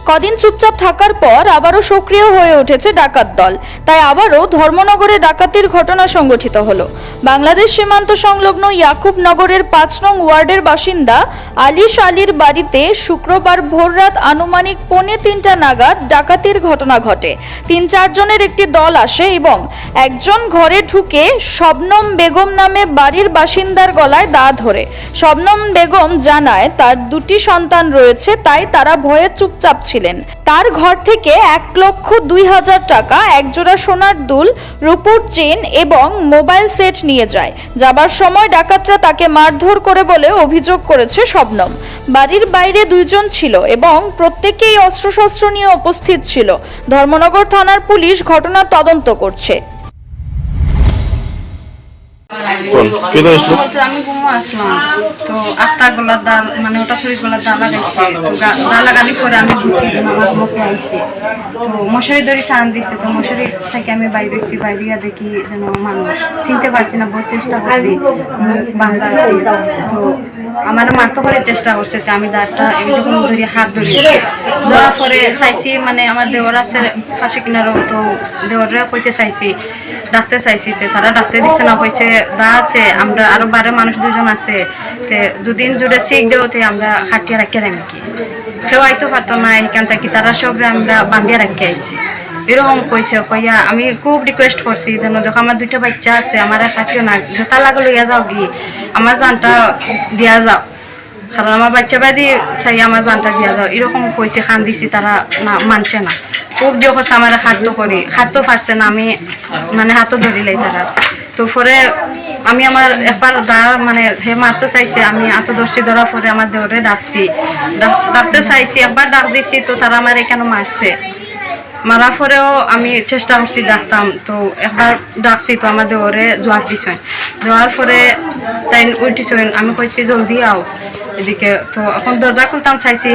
কদিন চুপচাপ থাকার পর আবারও সক্রিয় হয়ে উঠেছে ডাকাত দল। তাই আবারও ধর্মনগরে ডাকাতির ঘটনা সংঘটিত হলো। বাংলাদেশ সীমান্ত সংলগ্ন ইয়াকুবনগরের ৫ নং ওয়ার্ডের বাসিন্দা আলিশ আলীর বাড়িতে শুক্রবার ভোররাত আনুমানিক 2:45 নাগাদ ডাকাতির ঘটনা ঘটে। ৩-৪ জনের একটি দল আসে এবং একজন ঘরে ঢুকে শবনম বেগম নামে বাড়ির বাসিন্দার গলায় দা ধরে। শবনম বেগম জানায় তার 2টি সন্তান রয়েছে, তাই তারা ভয়ে চুপচাপ ছিলেন। তার ঘর থেকে 1,02,000 টাকা, একজোড়া সোনার দুল, রূপোর চেন এবং মোবাইল সেট নিয়ে যায়। যাবার সময় ডাকাতরা তাকে মারধর করে বলে অভিযোগ করেছে শবনম। বাড়ির বাইরে 2 জন ছিল এবং প্রত্যেকেই অস্ত্রশস্ত্র নিয়ে উপস্থিত ছিল। ধর্মনগর থানার পুলিশ ঘটনার তদন্ত করছে। আমি ঘুমো আসলাম তো 8টা গোলার ডাল মানে ওটা ফ্রিজ গোলার ডাল লাগাইছে, ডাল লাগানি করে আমি বুঝছি যে আমার মুখে আইছে। তো মশারি দড়ি টান দিছে, তো মশারি থেকে আমি বাইরেছি, বাইরিয়া দেখি যেন মানুষ চিনতে পারছি না, বহু চেষ্টা করছি বাংলা। তো আমার মারতে করে চেষ্টা করছে, আমি দাঁড়টা এরকম ধরে হাত ধরার পরে চাইছি, মানে আমার দেওয়ার আছে পাশে কিনারও, তো দেওয়াররা কইতে চাইছি, ডাকতে চাইছি, তারা ডাকতে দিচ্ছে না, কইছে দা আছে, আমরা আরো 12 মানুষ 2 জন আছে, দুদিন জুড়ে শিখ দেওতে আমরা খাটিয়ে রাখিয়ে দেয় নাকি, কেউ আইতে পারতো না এখান থেকে, তারা সবরে আমরা বান্ধিয়ে রাখিয়ে আইছি এরকম কইছে। কইয়া আমি খুব রিকোয়েস্ট করছি যেন দেখো আমার 2টা বাচ্চা আছে, আমার খাটিও না, যেটা লাগে লইয়া যাও গিয়ে আমার জানটা দিয়া যাও, কারণ আমার বাচ্চা বাদি চাই আমার জানটা দিয়া যাও এরকম কইছে। খান দিছি, তারা না মানছে না, খুব যে করছে আমার হাতও পারছে না, আমি মানে হাতও ধরিলাই তারা। তো পরে আমি আমার একবার মানে হে মারতে চাইছে, আমি হাতও ধরছি, ধরার পরে আমার দেওরে ডাকতে চাইছি, একবার ডাক দিছি, তো তারা আমার এখানে মারছে। মারার পরেও আমি চেষ্টা করছি ডাকতাম, তো একবার ডাকছি, তো আমার দেওরে জোয়ার দিছেন, দেওয়ার পরে তাই উল্টিছেন, আমি কইছি জলদি আও এদিকে। তো এখন দরজা খুলতাম চাইছি,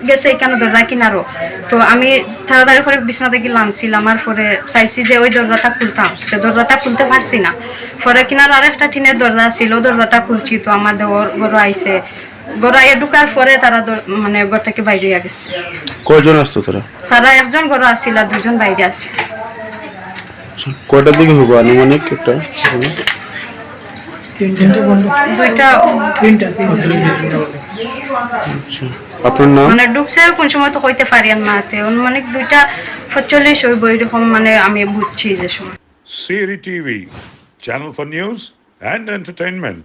গেছে এখানে দরজা কিনারও, তো আমি তাড়াতাড়ি করে বিছনা থেকে নামছিলাম, আমার পরে চাইছি যে ওই দরজাটা খুলতাম, সে দরজাটা খুলতে পারছি না। পরে কিনার আর একটা টিনের দরজা ছিল, দরজাটা খুলছি, তো আমার দেওর গরু আইছে, গড়াইয়া ঢুকার পরে তারা মানে ঘর থেকে বাইরে গেছে। কয়জন আসতো তারা? তারা 1 জন ঘরে আসছিল আর 2 জন বাইরে আছে। কয়টার দিকে হবো আনুমানিক? একটা 2টা। আপনার নাম? মানে ঢুকছে কোন সময় তো কইতে পারি না, মানে 2:45 হইব এরকম, মানে আমি বুঝছি যে সময়। Siri TV, channel for news and entertainment.